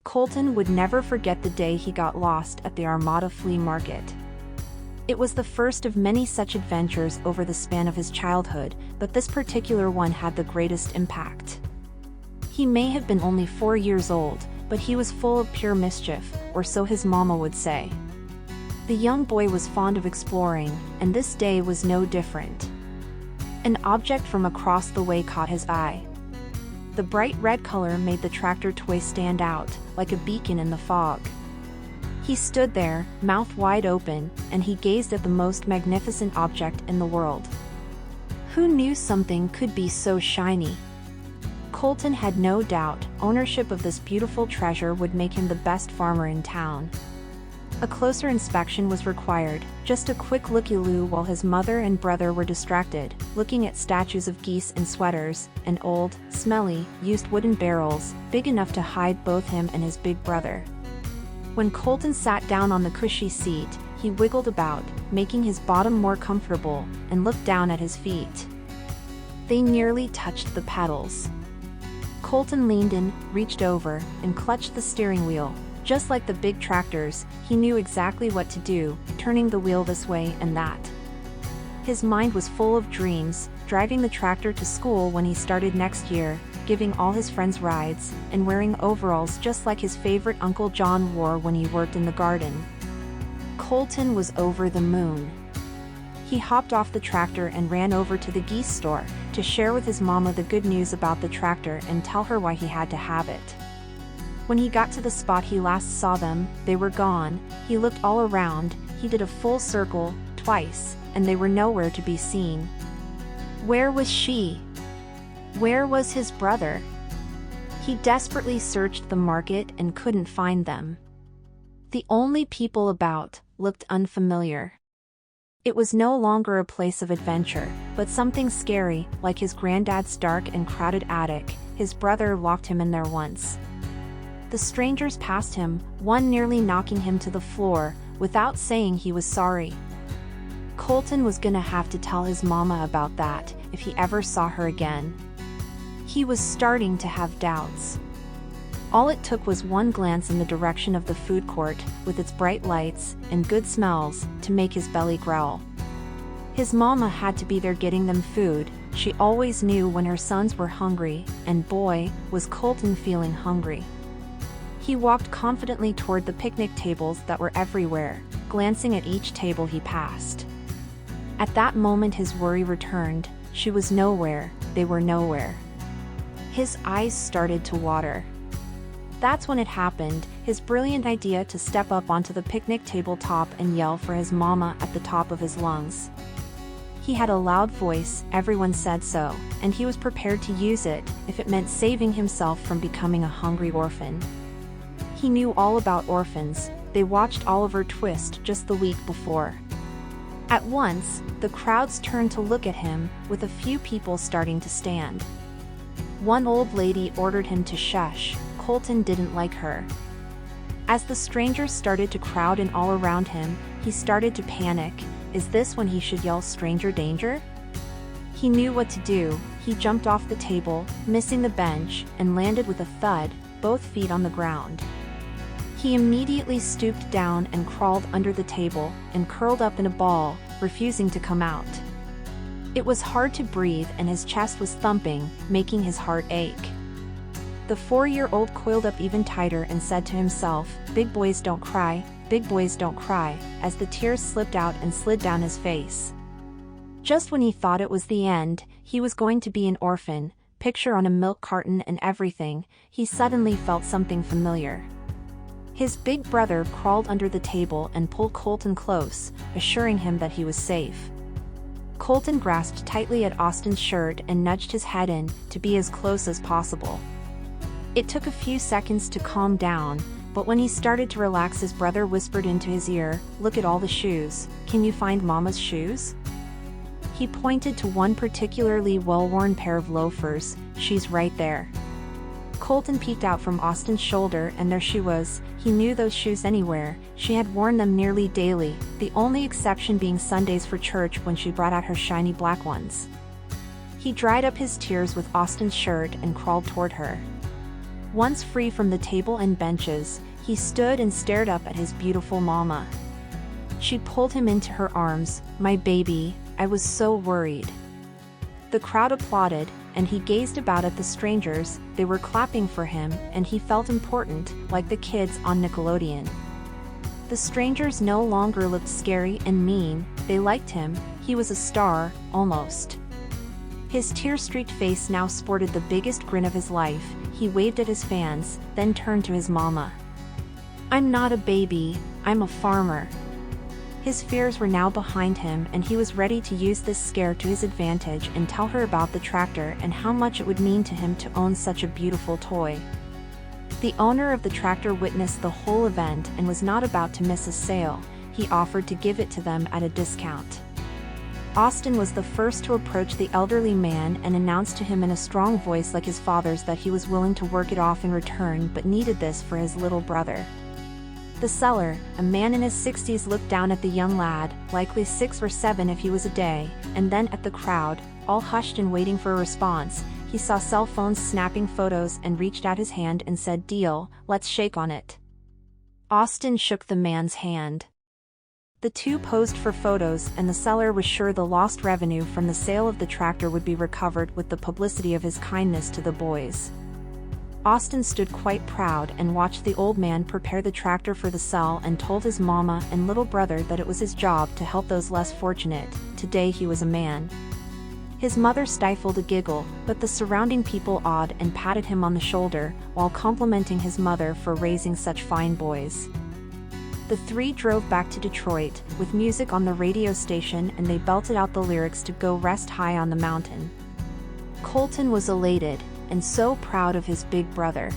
Colton would never forget the day he got lost at the Armada Flea Market. It was the first of many such adventures over the span of his childhood, but this particular one had the greatest impact. He may have been only 4 years old, but he was full of pure mischief, or so his mama would say. The young boy was fond of exploring, and this day was no different. An object from across the way caught his eye. The bright red color made the tractor toy stand out, like a beacon in the fog. He stood there, mouth wide open, and he gazed at the most magnificent object in the world. Who knew something could be so shiny? Colton had no doubt ownership of this beautiful treasure would make him the best farmer in town. A closer inspection was required, just a quick looky-loo while his mother and brother were distracted, looking at statues of geese in sweaters, and old, smelly, used wooden barrels, big enough to hide both him and his big brother. When Colton sat down on the cushy seat, he wiggled about, making his bottom more comfortable, and looked down at his feet. They nearly touched the pedals. Colton leaned in, reached over, and clutched the steering wheel. Just like the big tractors, he knew exactly what to do, turning the wheel this way and that. His mind was full of dreams, driving the tractor to school when he started next year, giving all his friends rides, and wearing overalls just like his favorite Uncle John wore when he worked in the garden. Colton was over the moon. He hopped off the tractor and ran over to the geese store, to share with his mama the good news about the tractor and tell her why he had to have it. When he got to the spot he last saw them, they were gone. He looked all around, he did a full circle, twice, and they were nowhere to be seen. Where was she? Where was his brother? He desperately searched the market and couldn't find them. The only people about looked unfamiliar. It was no longer a place of adventure, but something scary, like his granddad's dark and crowded attic. His brother locked him in there once. The strangers passed him, one nearly knocking him to the floor, without saying he was sorry. Colton was gonna have to tell his mama about that, if he ever saw her again. He was starting to have doubts. All it took was one glance in the direction of the food court, with its bright lights and good smells, to make his belly growl. His mama had to be there getting them food. She always knew when her sons were hungry, and boy, was Colton feeling hungry. He walked confidently toward the picnic tables that were everywhere, glancing at each table he passed. At that moment his worry returned. She was nowhere, they were nowhere. His eyes started to water. That's when it happened, his brilliant idea to step up onto the picnic tabletop and yell for his mama at the top of his lungs. He had a loud voice, everyone said so, and he was prepared to use it, if it meant saving himself from becoming a hungry orphan. He knew all about orphans, they watched Oliver Twist just the week before. At once, the crowds turned to look at him, with a few people starting to stand. One old lady ordered him to shush. Colton didn't like her. As the strangers started to crowd in all around him, he started to panic. Is this when he should yell stranger danger? He knew what to do. He jumped off the table, missing the bench, and landed with a thud, both feet on the ground. He immediately stooped down and crawled under the table, and curled up in a ball, refusing to come out. It was hard to breathe and his chest was thumping, making his heart ache. The 4-year-old coiled up even tighter and said to himself, "Big boys don't cry, big boys don't cry," as the tears slipped out and slid down his face. Just when he thought it was the end, he was going to be an orphan, picture on a milk carton and everything, he suddenly felt something familiar. His big brother crawled under the table and pulled Colton close, assuring him that he was safe. Colton grasped tightly at Austin's shirt and nudged his head in, to be as close as possible. It took a few seconds to calm down, but when he started to relax his brother whispered into his ear, "Look at all the shoes, can you find Mama's shoes?" He pointed to one particularly well-worn pair of loafers. "She's right there." Colton peeked out from Austin's shoulder and there she was. He knew those shoes anywhere. She had worn them nearly daily, the only exception being Sundays for church when she brought out her shiny black ones. He dried up his tears with Austin's shirt and crawled toward her. Once free from the table and benches, he stood and stared up at his beautiful mama. She pulled him into her arms. "My baby, I was so worried." The crowd applauded, and he gazed about at the strangers. They were clapping for him, and he felt important, like the kids on Nickelodeon. The strangers no longer looked scary and mean, they liked him. He was a star, almost. His tear-streaked face now sported the biggest grin of his life. He waved at his fans, then turned to his mama. "I'm not a baby, I'm a farmer." His fears were now behind him, and he was ready to use this scare to his advantage and tell her about the tractor and how much it would mean to him to own such a beautiful toy. The owner of the tractor witnessed the whole event and was not about to miss a sale. He offered to give it to them at a discount. Austin was the first to approach the elderly man and announced to him in a strong voice like his father's that he was willing to work it off in return but needed this for his little brother. The seller, a man in his 60s, looked down at the young lad, likely 6 or 7 if he was a day, and then at the crowd, all hushed and waiting for a response. He saw cell phones snapping photos and reached out his hand and said, "Deal, let's shake on it." Austin shook the man's hand. The two posed for photos, and the seller was sure the lost revenue from the sale of the tractor would be recovered with the publicity of his kindness to the boys. Austin stood quite proud and watched the old man prepare the tractor for the sale and told his mama and little brother that it was his job to help those less fortunate. Today he was a man. His mother stifled a giggle, but the surrounding people awed and patted him on the shoulder, while complimenting his mother for raising such fine boys. The three drove back to Detroit, with music on the radio station, and they belted out the lyrics to "Go Rest High on the Mountain." Colton was elated, and so proud of his big brother.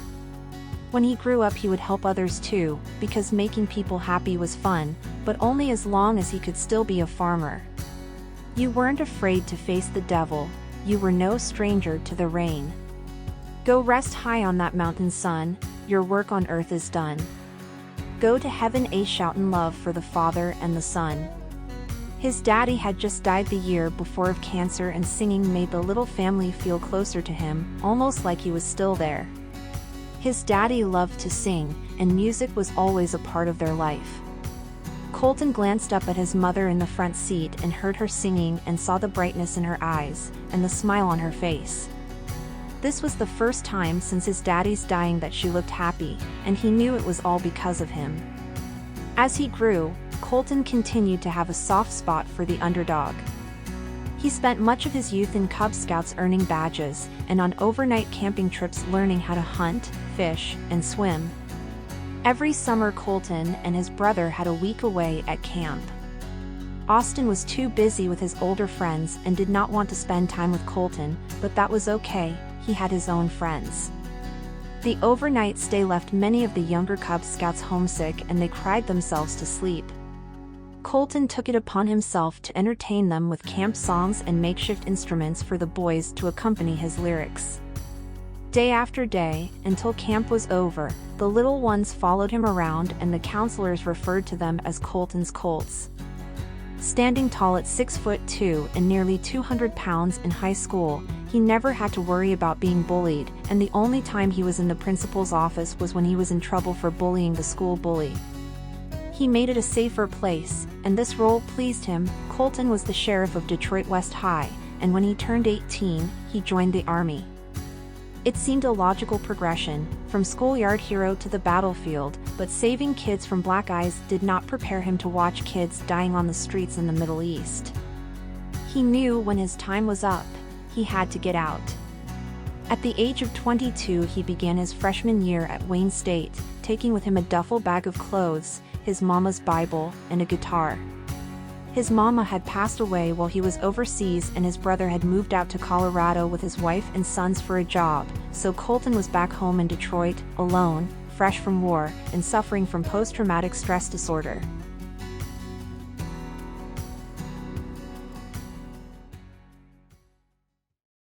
When he grew up he would help others too, because making people happy was fun, but only as long as he could still be a farmer. You weren't afraid to face the devil, you were no stranger to the rain. Go rest high on that mountain, son, your work on earth is done. Go to heaven, a shoutin' love for the Father and the Son. His daddy had just died the year before of cancer, and singing made the little family feel closer to him, almost like he was still there. His daddy loved to sing, and music was always a part of their life. Colton glanced up at his mother in the front seat and heard her singing and saw the brightness in her eyes, and the smile on her face. This was the first time since his daddy's dying that she looked happy, and he knew it was all because of him. As he grew, Colton continued to have a soft spot for the underdog. He spent much of his youth in Cub Scouts earning badges, and on overnight camping trips learning how to hunt, fish, and swim. Every summer Colton and his brother had a week away at camp. Austin was too busy with his older friends and did not want to spend time with Colton, but that was okay, he had his own friends. The overnight stay left many of the younger Cub Scouts homesick, and they cried themselves to sleep. Colton took it upon himself to entertain them with camp songs and makeshift instruments for the boys to accompany his lyrics. Day after day, until camp was over, the little ones followed him around, and the counselors referred to them as Colton's Colts. Standing tall at 6'2" and nearly 200 pounds in high school, he never had to worry about being bullied, and the only time he was in the principal's office was when he was in trouble for bullying the school bully. He made it a safer place, and this role pleased him. Colton was the sheriff of Detroit West High, and when he turned 18, he joined the Army. It seemed a logical progression, from schoolyard hero to the battlefield, but saving kids from black eyes did not prepare him to watch kids dying on the streets in the Middle East. He knew when his time was up, he had to get out. At the age of 22 he began his freshman year at Wayne State, taking with him a duffel bag of clothes, his mama's Bible, and a guitar. His mama had passed away while he was overseas, and his brother had moved out to Colorado with his wife and sons for a job, so Colton was back home in Detroit, alone, fresh from war, and suffering from post-traumatic stress disorder.